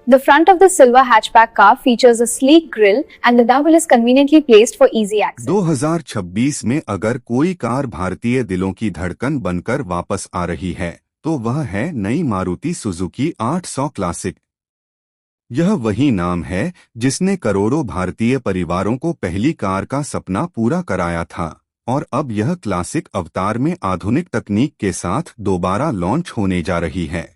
The front of the silver hatchback car features a sleek grille and the double is conveniently placed for easy access. 2026 में अगर कोई car भारतीय दिलों की धड़कन बनकर वापस आ रही है तो वह है नई मारुति सुजुकी 800 क्लासिक। यह वही नाम है जिसने करोड़ों भारतीय परिवारों को पहली कार का सपना पूरा कराया था और अब यह क्लासिक अवतार में आधुनिक तकनीक के साथ दोबारा लॉन्च होने जा रही है।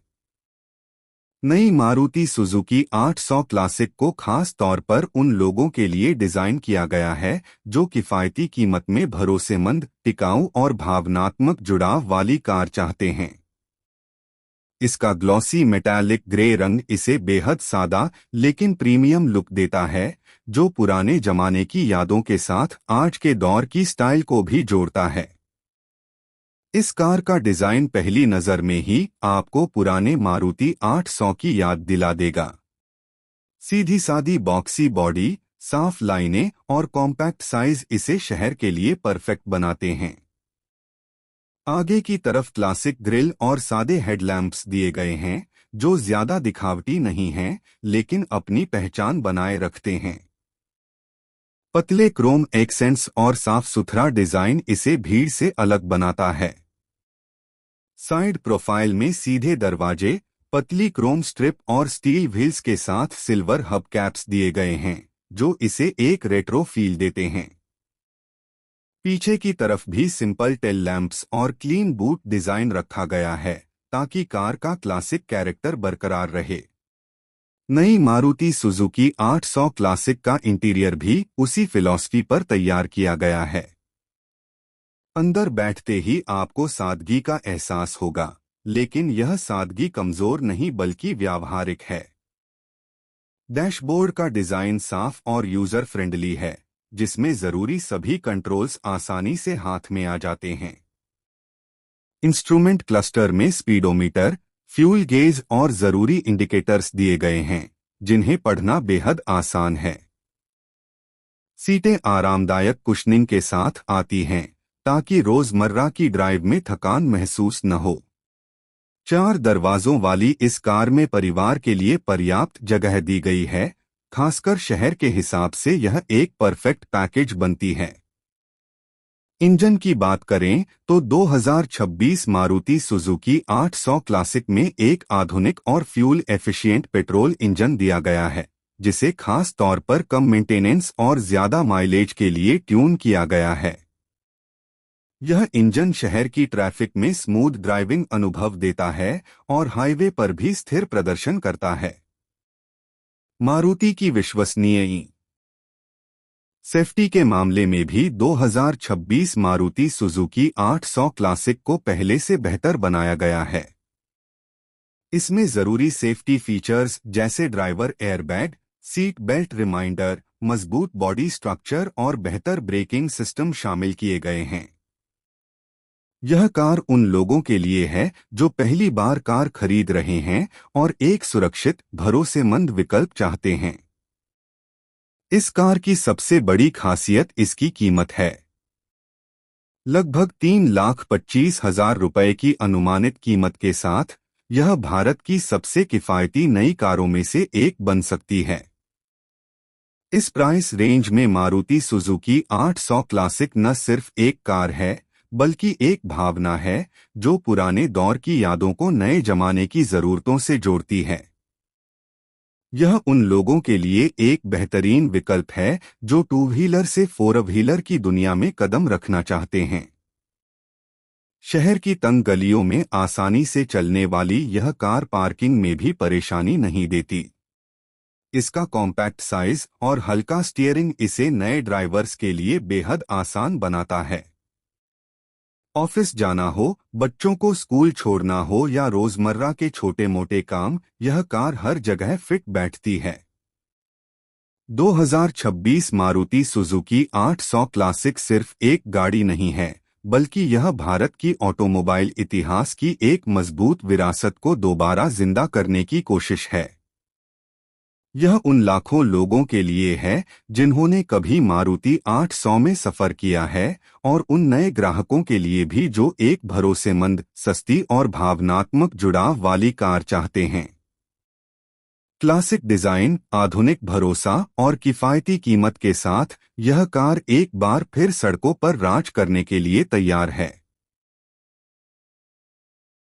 नई मारुति सुजुकी 800 क्लासिक को खास तौर पर उन लोगों के लिए डिजाइन किया गया है जो किफायती कीमत में भरोसेमंद, टिकाऊ और भावनात्मक जुड़ाव वाली कार चाहते हैं। इसका ग्लॉसी मेटालिक ग्रे रंग इसे बेहद सादा लेकिन प्रीमियम लुक देता है, जो पुराने जमाने की यादों के साथ आज के दौर की स्टाइल को भी जोड़ता है। इस कार का डिजाइन पहली नजर में ही आपको पुराने मारुति 800 की याद दिला देगा। सीधी सादी बॉक्सी बॉडी, साफ लाइनें और कॉम्पैक्ट साइज इसे शहर के लिए परफेक्ट बनाते हैं। आगे की तरफ क्लासिक ग्रिल और सादे हेडलैम्प्स दिए गए हैं जो ज्यादा दिखावटी नहीं हैं लेकिन अपनी पहचान बनाए रखते हैं। पतले क्रोम एक्सेंट्स और साफ सुथरा डिजाइन इसे भीड़ से अलग बनाता है। साइड प्रोफाइल में सीधे दरवाजे, पतली क्रोम स्ट्रिप और स्टील व्हील्स के साथ सिल्वर हब कैप्स दिए गए हैं जो इसे एक रेट्रो फील देते हैं। पीछे की तरफ भी सिंपल टेल लैंप्स और क्लीन बूट डिजाइन रखा गया है ताकि कार का क्लासिक कैरेक्टर बरकरार रहे। नई मारुति सुजुकी 800 क्लासिक का इंटीरियर भी उसी फिलॉसफी पर तैयार किया गया है। अंदर बैठते ही आपको सादगी का एहसास होगा, लेकिन यह सादगी कमजोर नहीं बल्कि व्यावहारिक है। डैशबोर्ड का डिजाइन साफ और यूजर फ्रेंडली है, जिसमें जरूरी सभी कंट्रोल्स आसानी से हाथ में आ जाते हैं। इंस्ट्रूमेंट क्लस्टर में स्पीडोमीटर, फ्यूल गेज और जरूरी इंडिकेटर्स दिए गए हैं, जिन्हें पढ़ना बेहद आसान है। सीटें आरामदायक कुशनिंग के साथ आती हैं ताकि रोजमर्रा की ड्राइव में थकान महसूस न हो। 4 दरवाजों वाली इस कार में परिवार के लिए पर्याप्त जगह दी गई है, खासकर शहर के हिसाब से यह एक परफेक्ट पैकेज बनती है। इंजन की बात करें तो 2026 मारुति सुजुकी 800 क्लासिक में एक आधुनिक और फ्यूल एफिशिएंट पेट्रोल इंजन दिया गया है, जिसे खास तौर पर कम मेंटेनेंस और ज्यादा माइलेज के लिए ट्यून किया गया है। यह इंजन शहर की ट्रैफिक में स्मूथ ड्राइविंग अनुभव देता है और हाईवे पर भी स्थिर प्रदर्शन करता है। मारुति की विश्वसनीय सेफ्टी के मामले में भी 2026 मारुति सुजुकी 800 क्लासिक को पहले से बेहतर बनाया गया है। इसमें जरूरी सेफ्टी फीचर्स जैसे driver airbag, seat belt reminder, मजबूत बॉडी स्ट्रक्चर और बेहतर ब्रेकिंग सिस्टम शामिल किए गए हैं। यह कार उन लोगों के लिए है जो पहली बार कार खरीद रहे हैं और एक सुरक्षित, भरोसेमंद विकल्प चाहते हैं। इस कार की सबसे बड़ी खासियत इसकी कीमत है। लगभग 3,25,000 रुपए की अनुमानित कीमत के साथ यह भारत की सबसे किफायती नई कारों में से एक बन सकती है। इस प्राइस रेंज में मारुति सुजुकी 800 क्लासिक न सिर्फ एक कार है बल्कि एक भावना है जो पुराने दौर की यादों को नए जमाने की जरूरतों से जोड़ती है। यह उन लोगों के लिए एक बेहतरीन विकल्प है जो 2 व्हीलर से 4 व्हीलर की दुनिया में कदम रखना चाहते हैं। शहर की तंग गलियों में आसानी से चलने वाली यह कार पार्किंग में भी परेशानी नहीं देती। इसका कॉम्पैक्ट साइज और हल्का स्टीयरिंग इसे नए ड्राइवर्स के लिए बेहद आसान बनाता है। ऑफिस जाना हो, बच्चों को स्कूल छोड़ना हो या रोजमर्रा के छोटे मोटे काम, यह कार हर जगह फिट बैठती है। 2026 मारुति सुजुकी 800 क्लासिक सिर्फ एक गाड़ी नहीं है, बल्कि यह भारत की ऑटोमोबाइल इतिहास की एक मजबूत विरासत को दोबारा जिंदा करने की कोशिश है। यह उन लाखों लोगों के लिए है जिन्होंने कभी मारुति 800 में सफर किया है और उन नए ग्राहकों के लिए भी जो एक भरोसेमंद, सस्ती और भावनात्मक जुड़ाव वाली कार चाहते हैं। क्लासिक डिजाइन, आधुनिक भरोसा और किफायती कीमत के साथ यह कार एक बार फिर सड़कों पर राज करने के लिए तैयार है।